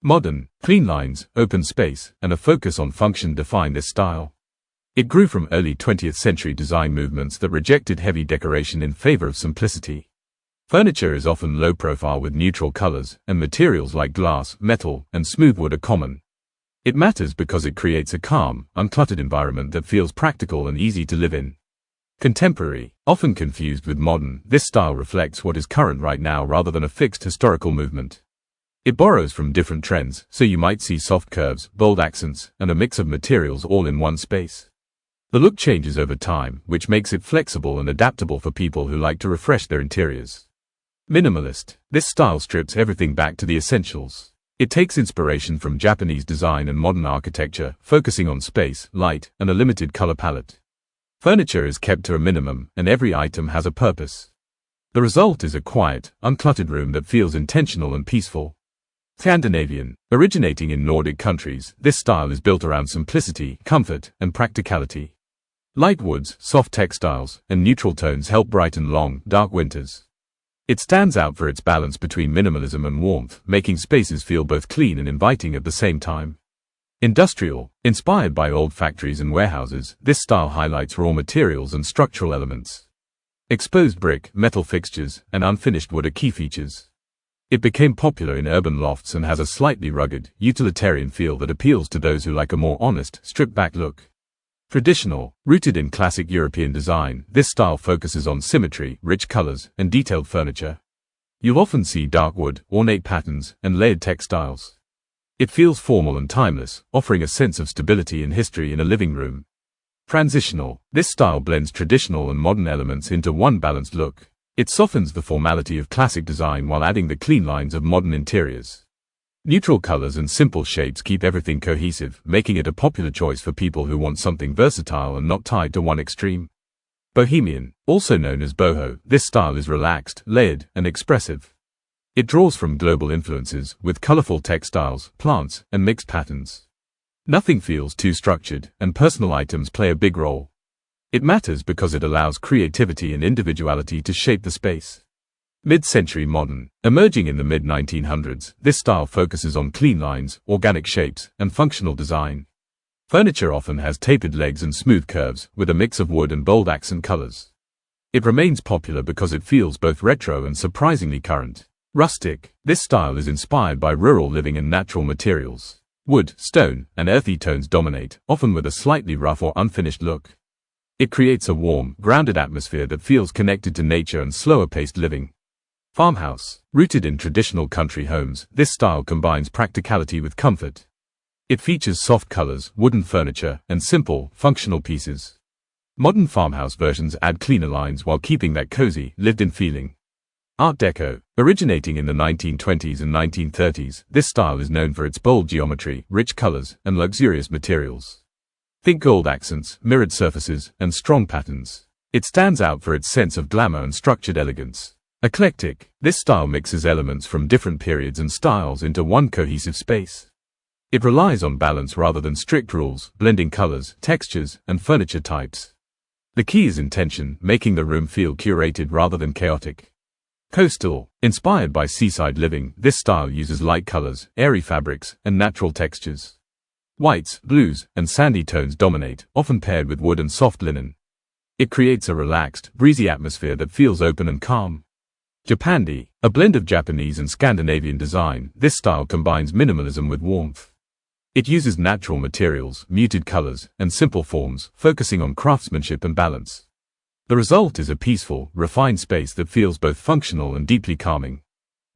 Modern, clean lines, open space, and a focus on function define this style. It grew from early 20th century design movements that rejected heavy decoration in favor of simplicity. Furniture is often low profile with neutral colors, and materials like glass, metal, and smooth wood are common. It matters because it creates a calm, uncluttered environment that feels practical and easy to live in. Contemporary, often confused with modern, this style reflects what is current right now rather than a fixed historical movement. It borrows from different trends, so you might see soft curves, bold accents, and a mix of materials all in one space. The look changes over time, which makes it flexible and adaptable for people who like to refresh their interiors. Minimalist, this style strips everything back to the essentials. It takes inspiration from Japanese design and modern architecture, focusing on space, light, and a limited color palette. Furniture is kept to a minimum, and every item has a purpose. The result is a quiet, uncluttered room that feels intentional and peaceful. Scandinavian, originating in Nordic countries, this style is built around simplicity, comfort, and practicality. Light woods, soft textiles, and neutral tones help brighten long, dark winters. It stands out for its balance between minimalism and warmth, making spaces feel both clean and inviting at the same time. Industrial, inspired by old factories and warehouses, this style highlights raw materials and structural elements. Exposed brick, metal fixtures, and unfinished wood are key features. It became popular in urban lofts and has a slightly rugged, utilitarian feel that appeals to those who like a more honest, stripped-back look. Traditional, rooted in classic European design, this style focuses on symmetry, rich colors, and detailed furniture. You'll often see dark wood, ornate patterns, and layered textiles. It feels formal and timeless, offering a sense of stability and history in a living room. Transitional, this style blends traditional and modern elements into one balanced look. It softens the formality of classic design while adding the clean lines of modern interiors. Neutral colors and simple shapes keep everything cohesive, making it a popular choice for people who want something versatile and not tied to one extreme. Bohemian, also known as boho, this style is relaxed, layered, and expressive. It draws from global influences, with colorful textiles, plants, and mixed patterns. Nothing feels too structured, and personal items play a big role. It matters because it allows creativity and individuality to shape the space. Mid-century modern, emerging in the mid-1900s, this style focuses on clean lines, organic shapes, and functional design. Furniture often has tapered legs and smooth curves, with a mix of wood and bold accent colors. It remains popular because it feels both retro and surprisingly current. Rustic, this style is inspired by rural living and natural materials. Wood, stone, and earthy tones dominate, often with a slightly rough or unfinished look. It creates a warm, grounded atmosphere that feels connected to nature and slower-paced living. Farmhouse, rooted in traditional country homes, this style combines practicality with comfort. It features soft colors, wooden furniture, and simple, functional pieces. Modern farmhouse versions add cleaner lines while keeping that cozy, lived-in feeling. Art Deco, originating in the 1920s and 1930s, this style is known for its bold geometry, rich colors, and luxurious materials. Think gold accents, mirrored surfaces, and strong patterns. It stands out for its sense of glamour and structured elegance. Eclectic, this style mixes elements from different periods and styles into one cohesive space. It relies on balance rather than strict rules, blending colors, textures, and furniture types. The key is intention, making the room feel curated rather than chaotic. Coastal, inspired by seaside living, this style uses light colors, airy fabrics, and natural textures. Whites, blues, and sandy tones dominate, often paired with wood and soft linen. It creates a relaxed, breezy atmosphere that feels open and calm. Japandi, a blend of Japanese and Scandinavian design, this style combines minimalism with warmth. It uses natural materials, muted colors, and simple forms, focusing on craftsmanship and balance. The result is a peaceful, refined space that feels both functional and deeply calming.